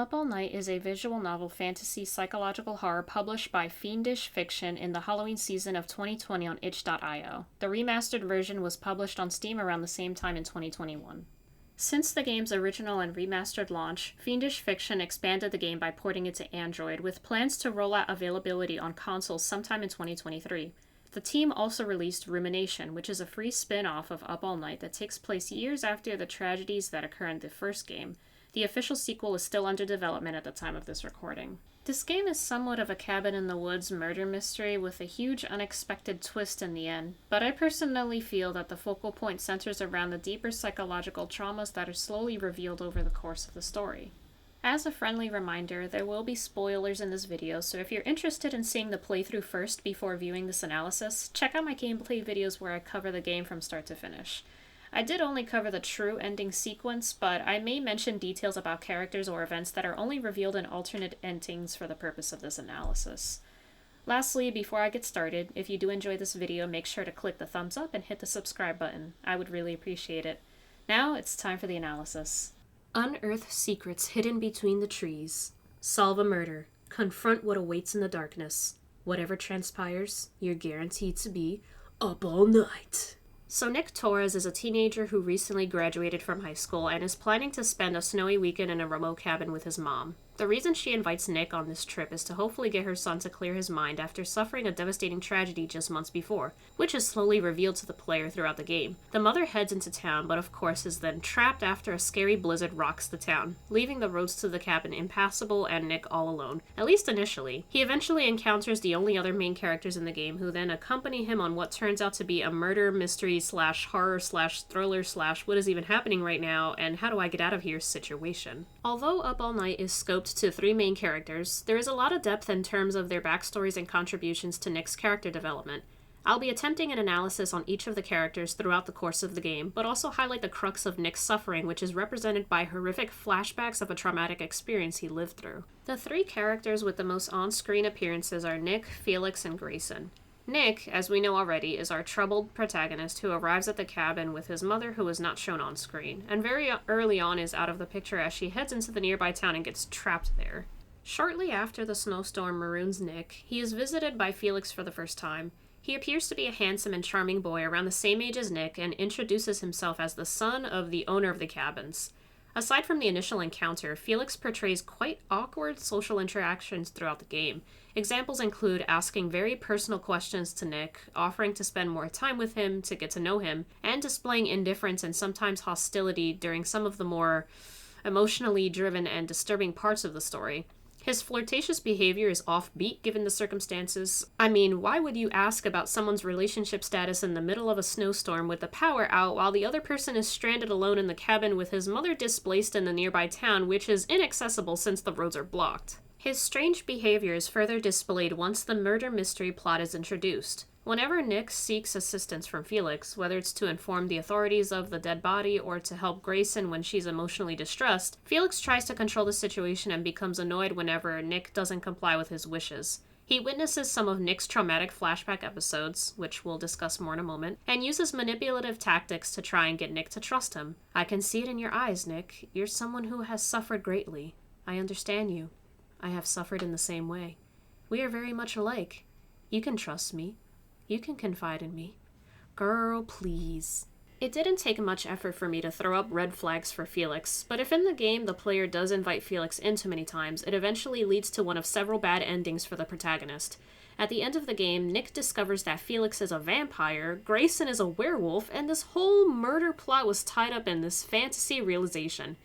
Up All Night is a visual novel fantasy psychological horror published by Fiendish Fiction in the Halloween season of 2020 on itch.io. The remastered version was published on Steam around the same time in 2021. Since the game's original and remastered launch, Fiendish Fiction expanded the game by porting it to Android, with plans to roll out availability on consoles sometime in 2023. The team also released Rumination, which is a free spin-off of Up All Night that takes place years after the tragedies that occur in the first game. The official sequel is still under development at the time of this recording. This game is somewhat of a cabin-in-the-woods murder mystery with a huge unexpected twist in the end, but I personally feel that the focal point centers around the deeper psychological traumas that are slowly revealed over the course of the story. As a friendly reminder, there will be spoilers in this video, so if you're interested in seeing the playthrough first before viewing this analysis, check out my gameplay videos where I cover the game from start to finish. I did only cover the true ending sequence, but I may mention details about characters or events that are only revealed in alternate endings for the purpose of this analysis. Lastly, before I get started, if you do enjoy this video, make sure to click the thumbs up and hit the subscribe button. I would really appreciate it. Now, it's time for the analysis. Unearth secrets hidden between the trees. Solve a murder. Confront what awaits in the darkness. Whatever transpires, you're guaranteed to be up all night. So Nick Torres is a teenager who recently graduated from high school and is planning to spend a snowy weekend in a remote cabin with his mom. The reason she invites Nick on this trip is to hopefully get her son to clear his mind after suffering a devastating tragedy just months before, which is slowly revealed to the player throughout the game. The mother heads into town, but of course is then trapped after a scary blizzard rocks the town, leaving the roads to the cabin impassable and Nick all alone, at least initially. He eventually encounters the only other main characters in the game, who then accompany him on what turns out to be a murder, mystery, /horror, /thriller, what is even happening right now, and how do I get out of here situation. Although Up All Night is scoped to 3 main characters, there is a lot of depth in terms of their backstories and contributions to Nick's character development. I'll be attempting an analysis on each of the characters throughout the course of the game, but also highlight the crux of Nick's suffering, which is represented by horrific flashbacks of a traumatic experience he lived through. The 3 characters with the most on-screen appearances are Nick, Felix, and Grayson. Nick, as we know already, is our troubled protagonist who arrives at the cabin with his mother, who is not shown on screen, and very early on is out of the picture as she heads into the nearby town and gets trapped there. Shortly after the snowstorm maroons Nick, he is visited by Felix for the first time. He appears to be a handsome and charming boy around the same age as Nick and introduces himself as the son of the owner of the cabins. Aside from the initial encounter, Felix portrays quite awkward social interactions throughout the game. Examples include asking very personal questions to Nick, offering to spend more time with him to get to know him, and displaying indifference and sometimes hostility during some of the more emotionally driven and disturbing parts of the story. His flirtatious behavior is offbeat given the circumstances. I mean, why would you ask about someone's relationship status in the middle of a snowstorm with the power out while the other person is stranded alone in the cabin with his mother displaced in the nearby town, which is inaccessible since the roads are blocked? His strange behavior is further displayed once the murder mystery plot is introduced. Whenever Nick seeks assistance from Felix, whether it's to inform the authorities of the dead body or to help Grayson when she's emotionally distressed, Felix tries to control the situation and becomes annoyed whenever Nick doesn't comply with his wishes. He witnesses some of Nick's traumatic flashback episodes, which we'll discuss more in a moment, and uses manipulative tactics to try and get Nick to trust him. "I can see it in your eyes, Nick. You're someone who has suffered greatly. I understand you. I have suffered in the same way. We are very much alike. You can trust me. You can confide in me. Girl, please." It didn't take much effort for me to throw up red flags for Felix, but if in the game the player does invite Felix in too many times, it eventually leads to one of several bad endings for the protagonist. At the end of the game, Nick discovers that Felix is a vampire, Grayson is a werewolf, and this whole murder plot was tied up in this fantasy realization.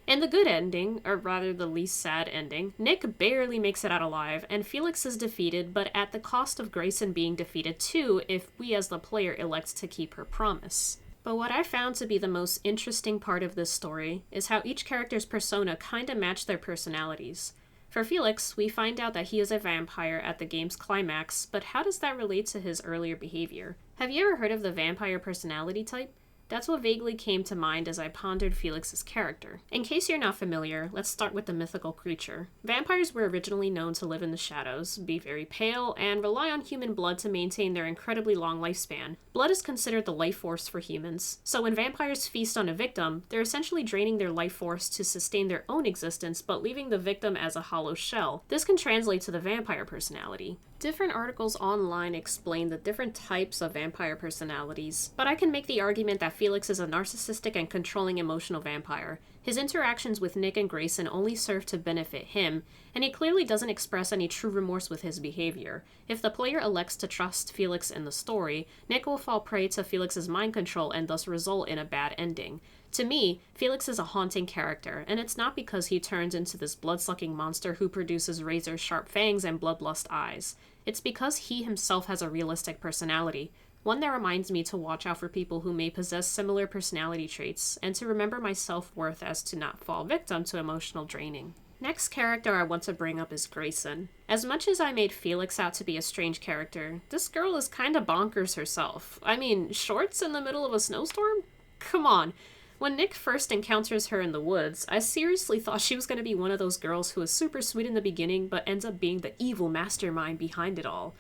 In the good ending, or rather the least sad ending, Nick barely makes it out alive, and Felix is defeated, but at the cost of Grayson being defeated too if we as the player elect to keep her promise. But what I found to be the most interesting part of this story is how each character's persona kinda match their personalities. For Felix, we find out that he is a vampire at the game's climax, but how does that relate to his earlier behavior? Have you ever heard of the vampire personality type? That's what vaguely came to mind as I pondered Felix's character. In case you're not familiar, let's start with the mythical creature. Vampires were originally known to live in the shadows, be very pale, and rely on human blood to maintain their incredibly long lifespan. Blood is considered the life force for humans, so when vampires feast on a victim, they're essentially draining their life force to sustain their own existence, but leaving the victim as a hollow shell. This can translate to the vampire personality. Different articles online explain the different types of vampire personalities, but I can make the argument that Felix is a narcissistic and controlling emotional vampire. His interactions with Nick and Grayson only serve to benefit him, and he clearly doesn't express any true remorse with his behavior. If the player elects to trust Felix in the story, Nick will fall prey to Felix's mind control and thus result in a bad ending. To me, Felix is a haunting character, and it's not because he turns into this blood-sucking monster who produces razor-sharp fangs and bloodlust eyes. It's because he himself has a realistic personality, one that reminds me to watch out for people who may possess similar personality traits, and to remember my self-worth as to not fall victim to emotional draining. Next character I want to bring up is Grayson. As much as I made Felix out to be a strange character, this girl is kinda bonkers herself. I mean, shorts in the middle of a snowstorm? Come on. When Nick first encounters her in the woods, I seriously thought she was going to be one of those girls who is super sweet in the beginning but ends up being the evil mastermind behind it all.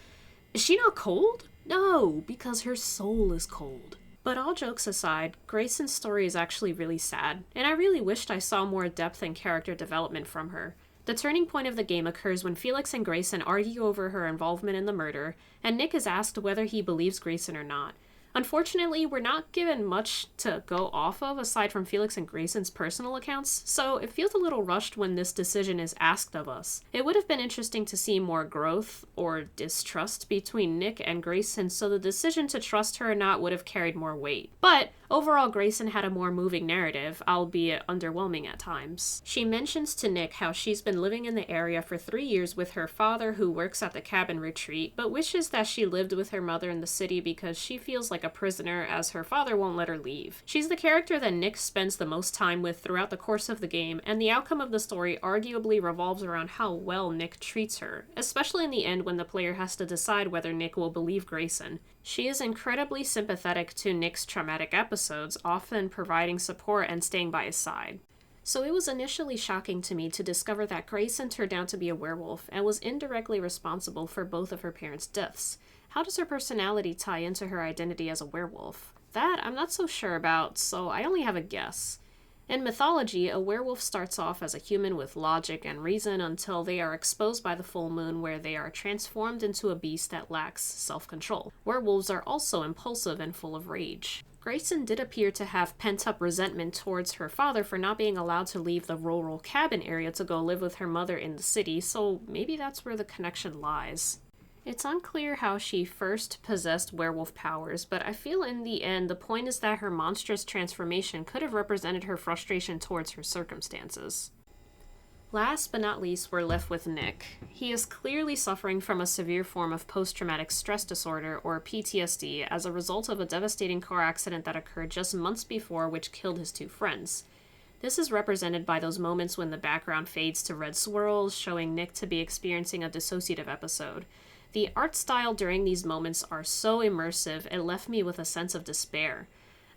Is she not cold? No, because her soul is cold. But all jokes aside, Grayson's story is actually really sad, and I really wished I saw more depth and character development from her. The turning point of the game occurs when Felix and Grayson argue over her involvement in the murder, and Nick is asked whether he believes Grayson or not. Unfortunately, we're not given much to go off of aside from Felix and Grayson's personal accounts, so it feels a little rushed when this decision is asked of us. It would have been interesting to see more growth or distrust between Nick and Grayson, so the decision to trust her or not would have carried more weight. But overall, Grayson had a more moving narrative, albeit underwhelming at times. She mentions to Nick how she's been living in the area for 3 years with her father who works at the cabin retreat, but wishes that she lived with her mother in the city because she feels like a prisoner as her father won't let her leave. She's the character that Nick spends the most time with throughout the course of the game, and the outcome of the story arguably revolves around how well Nick treats her, especially in the end when the player has to decide whether Nick will believe Grayson. She is incredibly sympathetic to Nick's traumatic episodes, often providing support and staying by his side. So it was initially shocking to me to discover that Grayson turned out to be a werewolf and was indirectly responsible for both of her parents' deaths. How does her personality tie into her identity as a werewolf? That I'm not so sure about, so I only have a guess. In mythology, a werewolf starts off as a human with logic and reason until they are exposed by the full moon, where they are transformed into a beast that lacks self-control. Werewolves are also impulsive and full of rage. Grayson did appear to have pent-up resentment towards her father for not being allowed to leave the rural cabin area to go live with her mother in the city, so maybe that's where the connection lies. It's unclear how she first possessed werewolf powers, but I feel in the end the point is that her monstrous transformation could have represented her frustration towards her circumstances. Last but not least, we're left with Nick. He is clearly suffering from a severe form of post-traumatic stress disorder, or PTSD, as a result of a devastating car accident that occurred just months before, which killed his 2 friends. This is represented by those moments when the background fades to red swirls, showing Nick to be experiencing a dissociative episode. The art style during these moments are so immersive, it left me with a sense of despair.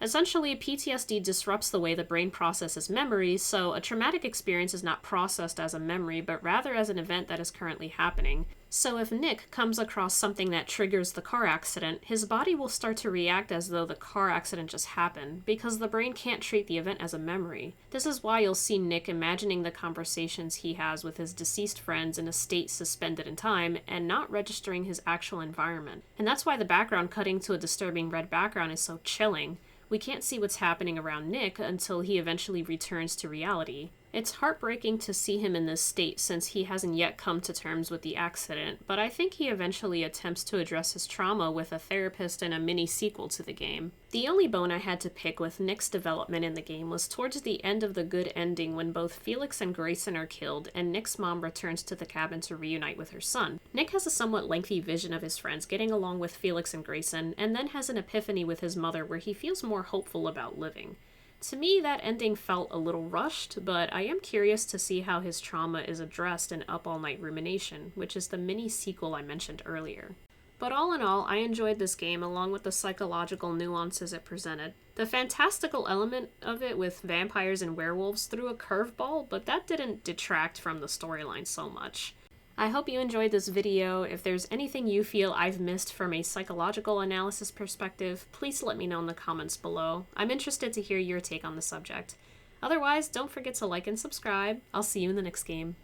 Essentially, PTSD disrupts the way the brain processes memories, so a traumatic experience is not processed as a memory, but rather as an event that is currently happening. So if Nick comes across something that triggers the car accident, his body will start to react as though the car accident just happened, because the brain can't treat the event as a memory. This is why you'll see Nick imagining the conversations he has with his deceased friends in a state suspended in time, and not registering his actual environment. And that's why the background cutting to a disturbing red background is so chilling. We can't see what's happening around Nick until he eventually returns to reality. It's heartbreaking to see him in this state since he hasn't yet come to terms with the accident, but I think he eventually attempts to address his trauma with a therapist and a mini sequel to the game. The only bone I had to pick with Nick's development in the game was towards the end of the good ending when both Felix and Grayson are killed and Nick's mom returns to the cabin to reunite with her son. Nick has a somewhat lengthy vision of his friends getting along with Felix and Grayson, and then has an epiphany with his mother where he feels more hopeful about living. To me, that ending felt a little rushed, but I am curious to see how his trauma is addressed in Up All Night Rumination, which is the mini-sequel I mentioned earlier. But all in all, I enjoyed this game along with the psychological nuances it presented. The fantastical element of it with vampires and werewolves threw a curveball, but that didn't detract from the storyline so much. I hope you enjoyed this video. If there's anything you feel I've missed from a psychological analysis perspective, please let me know in the comments below. I'm interested to hear your take on the subject. Otherwise, don't forget to like and subscribe. I'll see you in the next game.